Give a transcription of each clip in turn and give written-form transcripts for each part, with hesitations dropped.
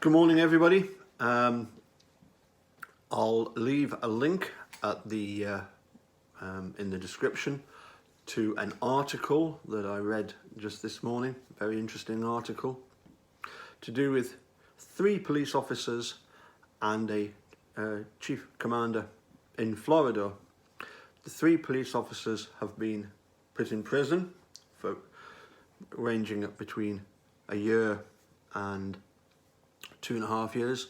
Good morning, everybody. I'll leave a link at the in the description to an article that I read just this morning. Very interesting article to do with 3 police officers and a chief commander in Florida. The 3 police officers have been put in prison for ranging up between a year and 2.5 years.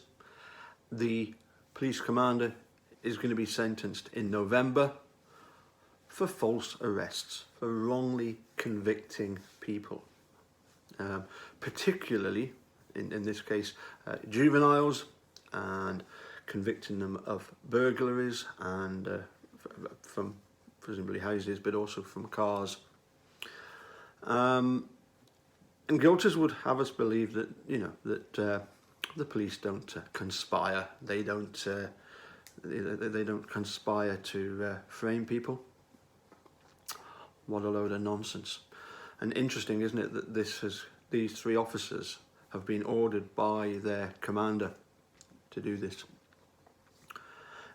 The police commander is going to be sentenced in November for false arrests, for wrongly convicting people, particularly in this case juveniles, and convicting them of burglaries and from presumably houses, but also from cars. And Gilters would have us believe that the police don't conspire. They don't conspire to frame people. What a load of nonsense! And interesting, isn't it, that these 3 officers have been ordered by their commander to do this.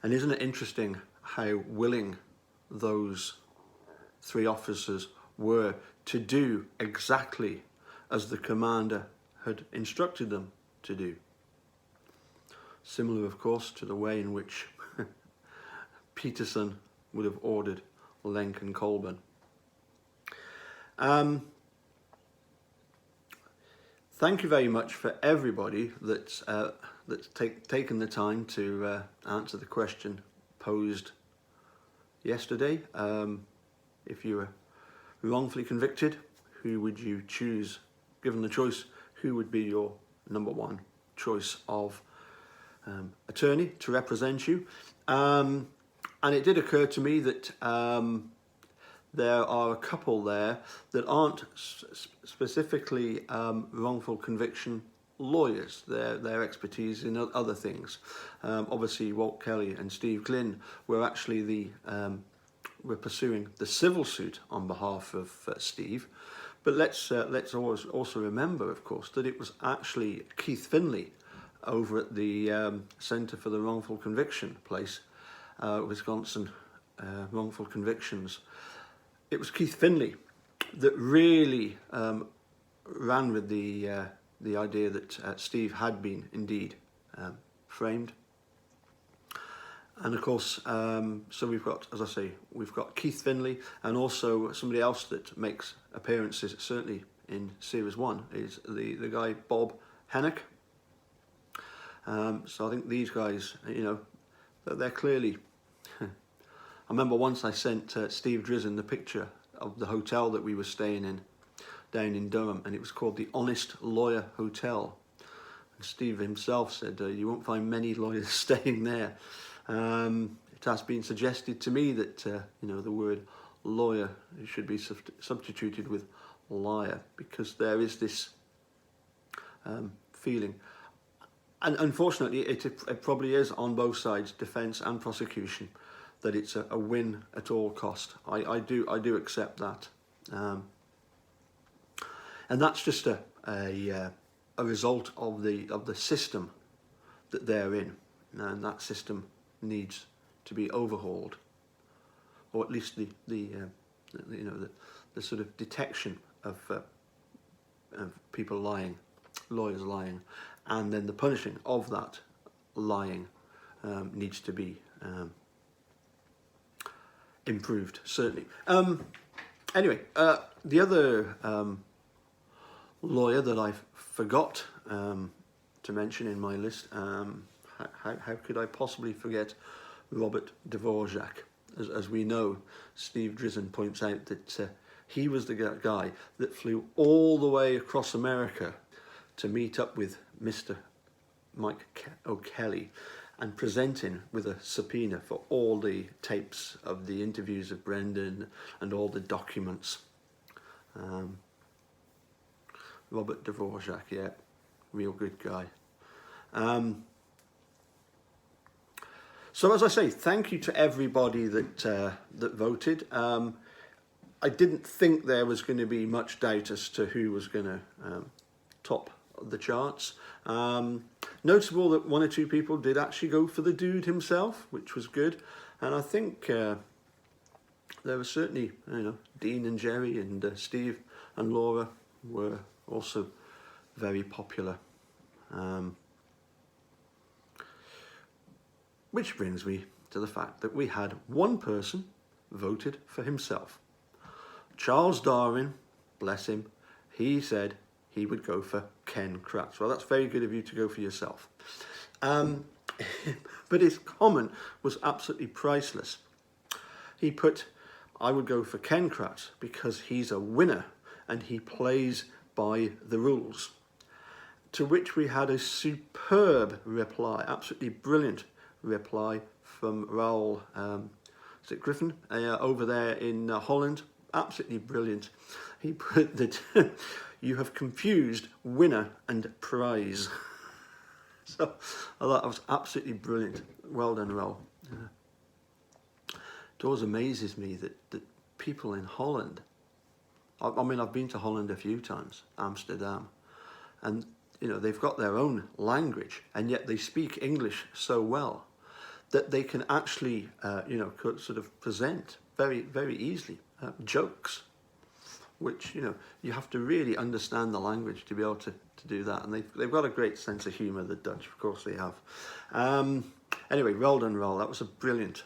And isn't it interesting how willing those 3 officers were to do exactly as the commander had instructed them to do? Similar, of course, to the way in which Peterson would have ordered Lenk and Colburn. Thank you very much for everybody that's taken the time to answer the question posed yesterday. If you were wrongfully convicted, who would you choose? Given the choice, who would be your number 1 choice of attorney to represent you? And it did occur to me that there are a couple there that aren't specifically wrongful conviction lawyers. Their expertise in other things. Obviously, Walt Kelly and Steve Glynn were actually were pursuing the civil suit on behalf of Steve. But let's always also remember, of course, that it was actually Keith Finley over at the Center for the Wrongful Conviction place, Wisconsin Wrongful Convictions. It was Keith Finley that really ran with the idea that Steve had been indeed framed. And of course, so we've got, as I say, we've got Keith Finley, and also somebody else that makes appearances, certainly in Series 1, is the guy Bob Hennick. So I think these guys, they're clearly... I remember once I sent Steve Drizzen the picture of the hotel that we were staying in down in Durham, and it was called the Honest Lawyer Hotel. And Steve himself said, you won't find many lawyers staying there. It has been suggested to me that the word lawyer should be substituted with liar, because there is this feeling, and unfortunately it probably is on both sides, defence and prosecution, that it's a win at all cost. I do accept that, and that's just a result of the system that they're in, and that system needs to be overhauled, or at least the sort of detection of people lying, lawyers lying, and then the punishing of that lying needs to be improved, certainly. Anyway, the other lawyer that I forgot to mention in my list, how could I possibly forget Robert Dvorak? As we know, Steve Drizzen points out that he was the guy that flew all the way across America to meet up with Mr. Mike O'Kelly and present him with a subpoena for all the tapes of the interviews of Brendan and all the documents. Robert Dvorak, yeah, real good guy. So as I say, thank you to everybody that voted. I didn't think there was going to be much doubt as to who was going to top the charts. Notable that one or two people did actually go for the dude himself, which was good. And I think there were certainly, Dean and Jerry and Steve and Laura were also very popular. Which brings me to the fact that we had one person voted for himself. Charles Darwin, bless him, he said he would go for Ken Kratz. Well, that's very good of you to go for yourself. But his comment was absolutely priceless. He put, I would go for Ken Kratz because he's a winner and he plays by the rules. To which we had a superb reply, absolutely brilliant reply from Raoul, is it Griffin, over there in Holland. Absolutely brilliant. He put that you have confused winner and prize. So I thought that was absolutely brilliant. Well done, Raoul. It always amazes me that people in Holland, I mean, I've been to Holland a few times, Amsterdam, and they've got their own language, and yet they speak English so well that they can actually, sort of present very, very easily jokes, which, you have to really understand the language to be able to do that. And they've got a great sense of humour, the Dutch, of course they have. Anyway, well done, Raoul. That was a brilliant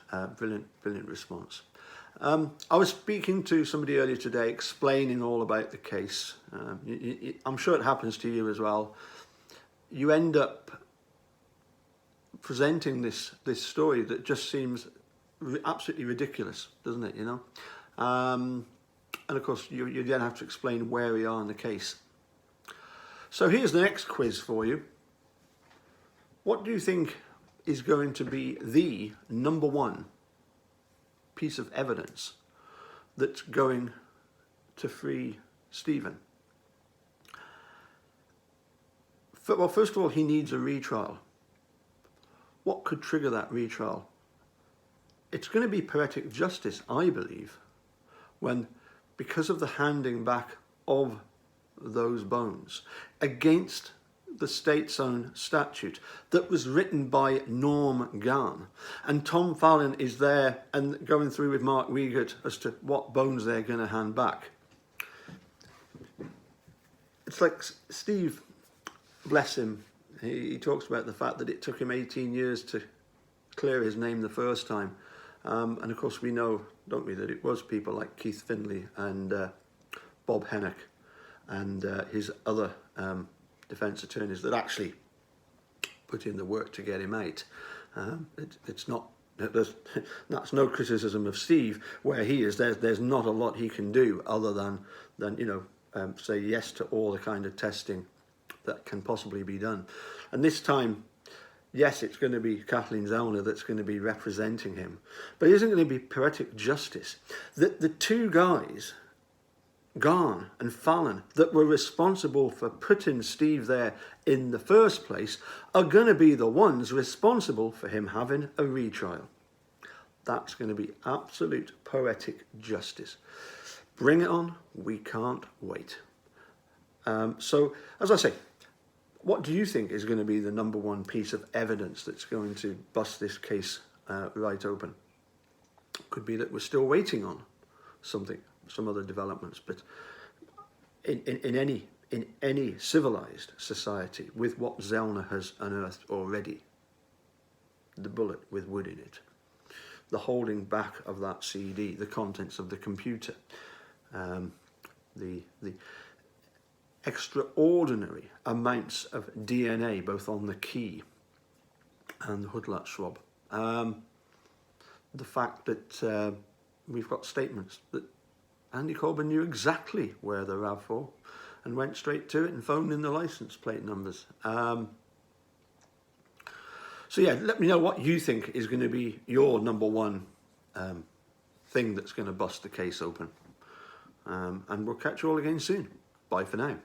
response. I was speaking to somebody earlier today explaining all about the case. I'm sure it happens to you as well. You end up presenting this story that just seems absolutely ridiculous, doesn't it, and of course you then have to explain where we are in the case. So here's the next quiz for you. What do you think is going to be the number one piece of evidence that's going to free Stephen? Well, first of all, he needs a retrial. What could trigger that retrial? It's going to be poetic justice, I believe, when, because of the handing back of those bones against the state's own statute that was written by Norm Gann, and Tom Fallon is there and going through with Mark Wiegert as to what bones they're going to hand back. It's like Steve, bless him, he talks about the fact that it took him 18 years to clear his name the first time. And of course we know, don't we, that it was people like Keith Findlay and Bob Hennock and his other defence attorneys that actually put in the work to get him out. It's not, that's no criticism of Steve. Where he is, there's not a lot he can do other than say yes to all the kind of testing that can possibly be done. And this time, yes, it's going to be Kathleen Zellner that's going to be representing him, but it isn't going to be poetic justice. The two guys, Garn and Fallon, that were responsible for putting Steve there in the first place, are going to be the ones responsible for him having a retrial. That's going to be absolute poetic justice. Bring it on. We can't wait. So, as I say, what do you think is going to be the number one piece of evidence that's going to bust this case right open? Could be that we're still waiting on something, some other developments, but in any civilized society, with what Zellner has unearthed already, the bullet with wood in it, the holding back of that CD, the contents of the computer, the extraordinary amounts of DNA, both on the key and the hood latch swab. The fact that we've got statements that Andy Corbin knew exactly where the RAV4 and went straight to it and phoned in the license plate numbers. So yeah, let me know what you think is going to be your number one thing that's going to bust the case open. And we'll catch you all again soon. Bye for now.